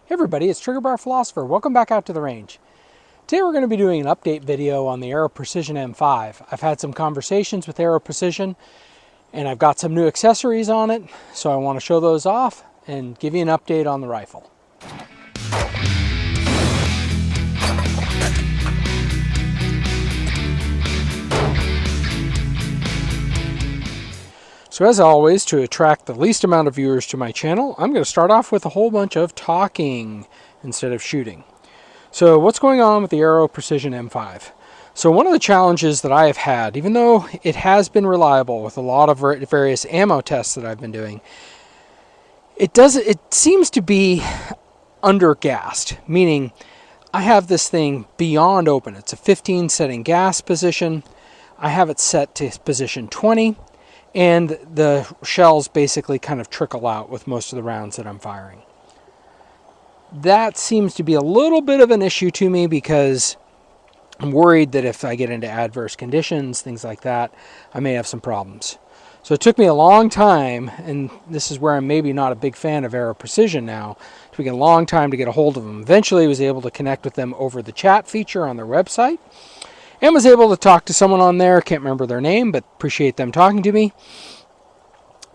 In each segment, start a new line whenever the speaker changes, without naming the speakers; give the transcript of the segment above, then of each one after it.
Hey everybody, it's Trigger Bar Philosopher. Welcome back out to the range. Today we're going to be doing an update video on the Aero Precision M5. I've had some conversations with Aero Precision and I've got some new accessories on it, so I want to show those off and give you an update on the rifle. So as always, to attract the least amount of viewers to my channel, I'm going to start off with a whole bunch of talking instead of shooting. So what's going on with the Aero Precision M5? So one of the challenges that I have had, even though it has been reliable with a lot of various ammo tests that I've been doing, it seems to be under-gassed, meaning I have this thing beyond open. It's a 15 setting gas position. I have it set to position 20. And the shells basically kind of trickle out with most of the rounds that I'm firing. That seems to be a little bit of an issue to me because I'm worried that if I get into adverse conditions, things like that, I may have some problems. So it took me a long time, and this is where I'm maybe not a big fan of Aero Precision now. It took me a long time to get a hold of them. Eventually I was able to connect with them over the chat feature on their website. And was able to talk to someone on there, can't remember their name, but appreciate them talking to me.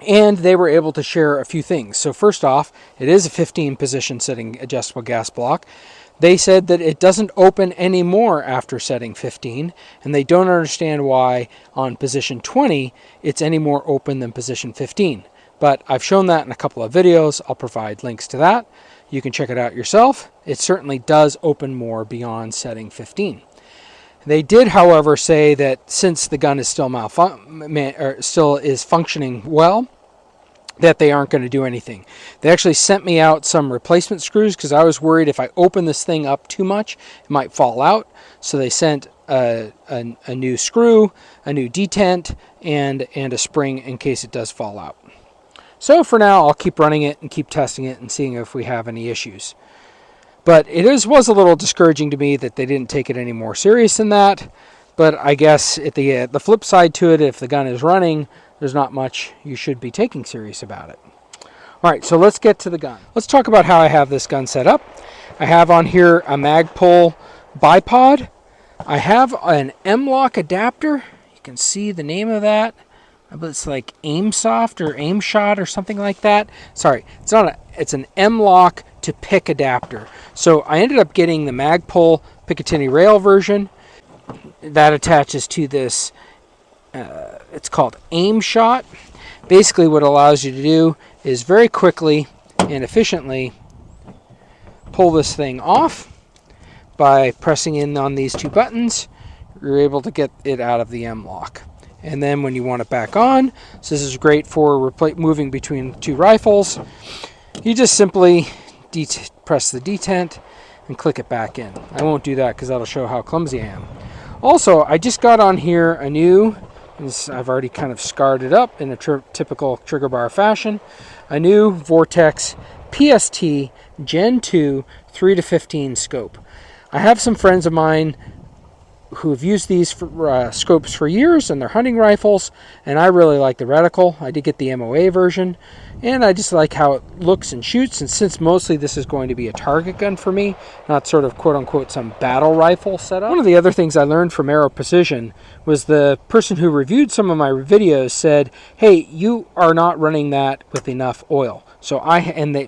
And they were able to share a few things. So first off, it is a 15 position setting adjustable gas block. They said that it doesn't open anymore after setting 15, and they don't understand why on position 20 it's any more open than position 15. But I've shown that in a couple of videos. I'll provide links to that. You can check it out yourself. It certainly does open more beyond setting 15. They did, however, say that since the gun is still is functioning well, that they aren't going to do anything. They actually sent me out some replacement screws because I was worried if I open this thing up too much, it might fall out. So they sent a new screw, a new detent, and a spring in case it does fall out. So for now, I'll keep running it and keep testing it and seeing if we have any issues. But it was a little discouraging to me that they didn't take it any more serious than that. But I guess at the flip side to it, if the gun is running, there's not much you should be taking serious about it. All right, so let's get to the gun. Let's talk about how I have this gun set up. I have on here a Magpul bipod. I have an M-Lock adapter. You can see the name of that. It's like AimSoft or AimShot or something like that. Sorry, it's an M-Lock to PIC adapter. So I ended up getting the Magpul Picatinny rail version. That attaches to this, it's called AimShot. Basically what it allows you to do is very quickly and efficiently pull this thing off. By pressing in on these two buttons, you're able to get it out of the M-Lock. And then when you want it back on, so this is great for moving between two rifles, you just simply press the detent and click it back in. I won't do that because that'll show how clumsy I am. Also, I just got on here a new, I've already kind of scarred it up in a typical Trigger Bar fashion, a new Vortex PST Gen II 3-15 scope. I have some friends of mine who have used these scopes for years and they're hunting rifles, and I really like the reticle. I did get the MOA version, and I just like how it looks and shoots, and since mostly this is going to be a target gun for me, not sort of quote-unquote some battle rifle setup. One of the other things I learned from Aero Precision was the person who reviewed some of my videos said, hey, you are not running that with enough oil. So I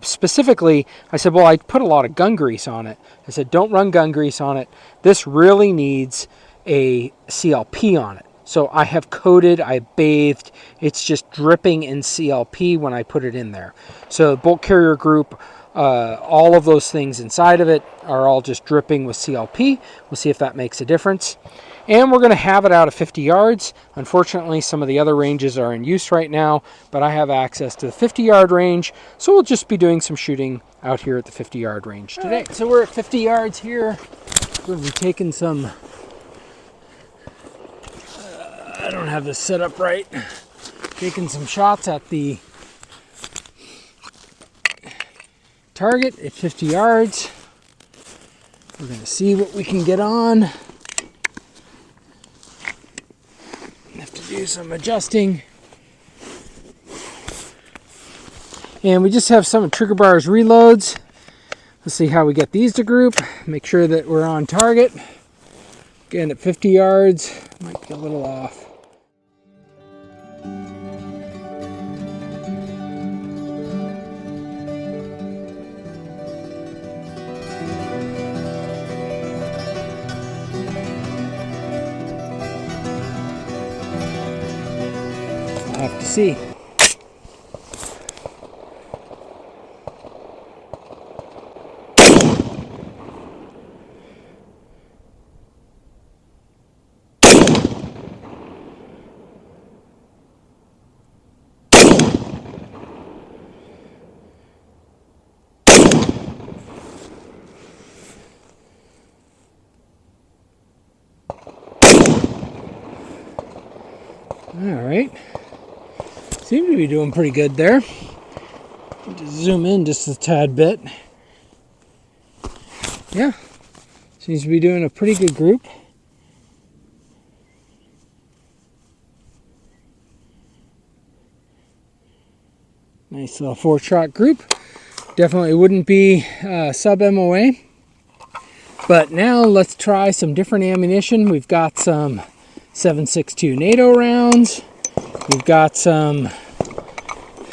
said, well, I put a lot of gun grease on it. I said, don't run gun grease on it. This really needs a CLP on it. So I have coated, I bathed, it's just dripping in CLP when I put it in there. So bolt carrier group, all of those things inside of it are all just dripping with CLP. We'll see if that makes a difference. And we're going to have it out at 50 yards. Unfortunately, some of the other ranges are in use right now, but I have access to the 50-yard range, so we'll just be doing some shooting out here at the 50-yard range today. Right, so we're at 50 yards here. We're going to be taking some, I don't have this set up right, taking some shots at the target at 50 yards. We're going to see what we can get on. Do some adjusting, and we just have some of Trigger Bar's reloads. Let's see how we get these to group. Make sure that we're on target. Again, at 50 yards, might be a little off. I'll have to see. All right, seem to be doing pretty good there. Just zoom in just a tad bit. Yeah, seems to be doing a pretty good group. Nice little 4-shot group. Definitely wouldn't be sub MOA. But now let's try some different ammunition. We've got some 7.62 NATO rounds. We've got some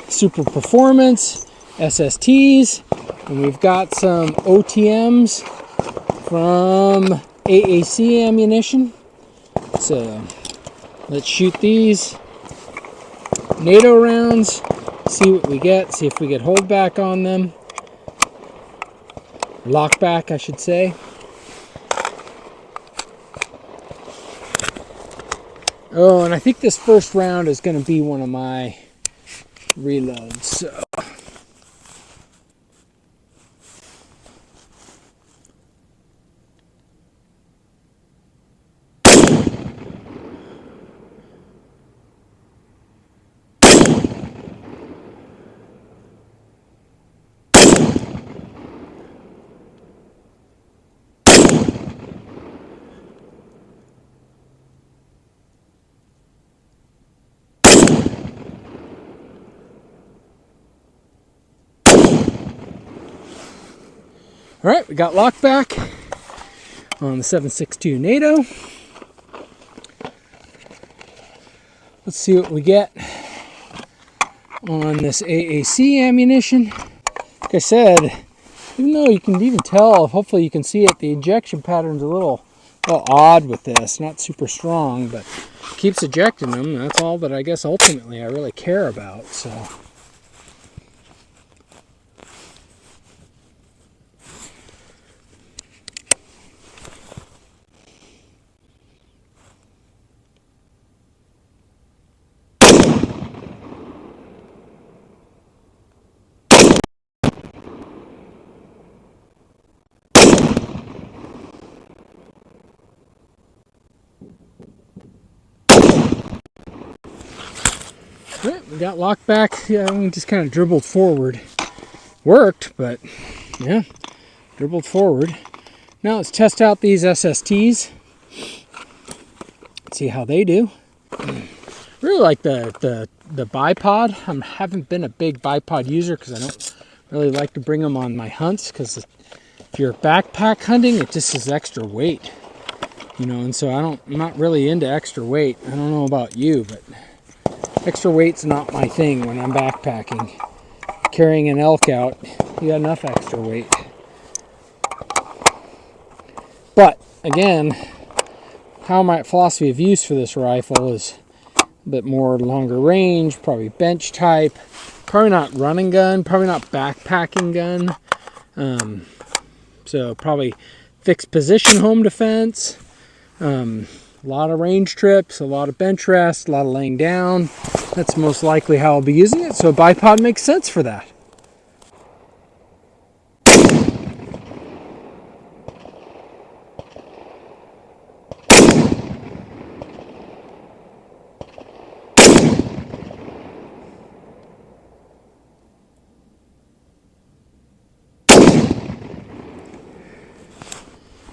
Super Performance SSTs, and we've got some OTMs from AAC ammunition. So let's shoot these NATO rounds, see what we get, see if we get hold back on them. Lock back, I should say. Oh, and I think this first round is going to be one of my reloads. So. All right, we got lock back on the 7.62 NATO. Let's see what we get on this AAC ammunition. Like I said, even though you can even tell, hopefully you can see it, the ejection pattern's a little odd with this. Not super strong, but keeps ejecting them. That's all that I guess ultimately I really care about. So. Right, we got locked back. Yeah, we just kind of dribbled forward. Worked, but yeah, dribbled forward. Now let's test out these SSTs. See how they do. Really like the bipod. I haven't been a big bipod user because I don't really like to bring them on my hunts, because if you're backpack hunting, it just is extra weight, you know, and so I'm not really into extra weight. I don't know about you, but extra weight's not my thing when I'm backpacking. Carrying an elk out, you got enough extra weight. But again, how my philosophy of use for this rifle is a bit more longer range, probably bench type, probably not running gun, probably not backpacking gun. So probably fixed position home defense. A lot of range trips, a lot of bench rest, a lot of laying down. That's most likely how I'll be using it, so a bipod makes sense for that.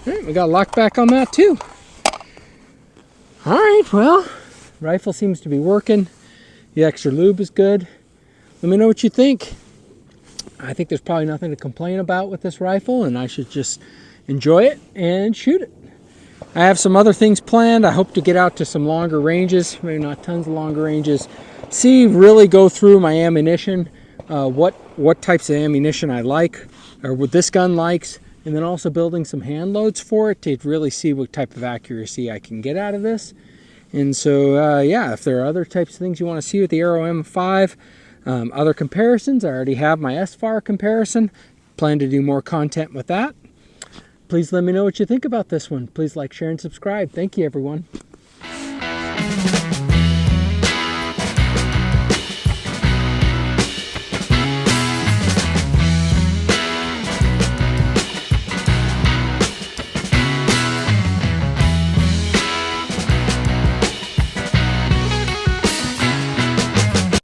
All right, we got locked back on that too. All right, well, rifle seems to be working. The extra lube is good. Let me know what you think. I think there's probably nothing to complain about with this rifle, and I should just enjoy it and shoot it. I have some other things planned. I hope to get out to some longer ranges, maybe not tons of longer ranges. Really go through my ammunition, what types of ammunition I like, or what this gun likes, and then also building some hand loads for it to really see what type of accuracy I can get out of this. And so, yeah, if there are other types of things you want to see with the Aero M5, other comparisons, I already have my SFAR comparison. Plan to do more content with that. Please let me know what you think about this one. Please like, share, and subscribe. Thank you, everyone.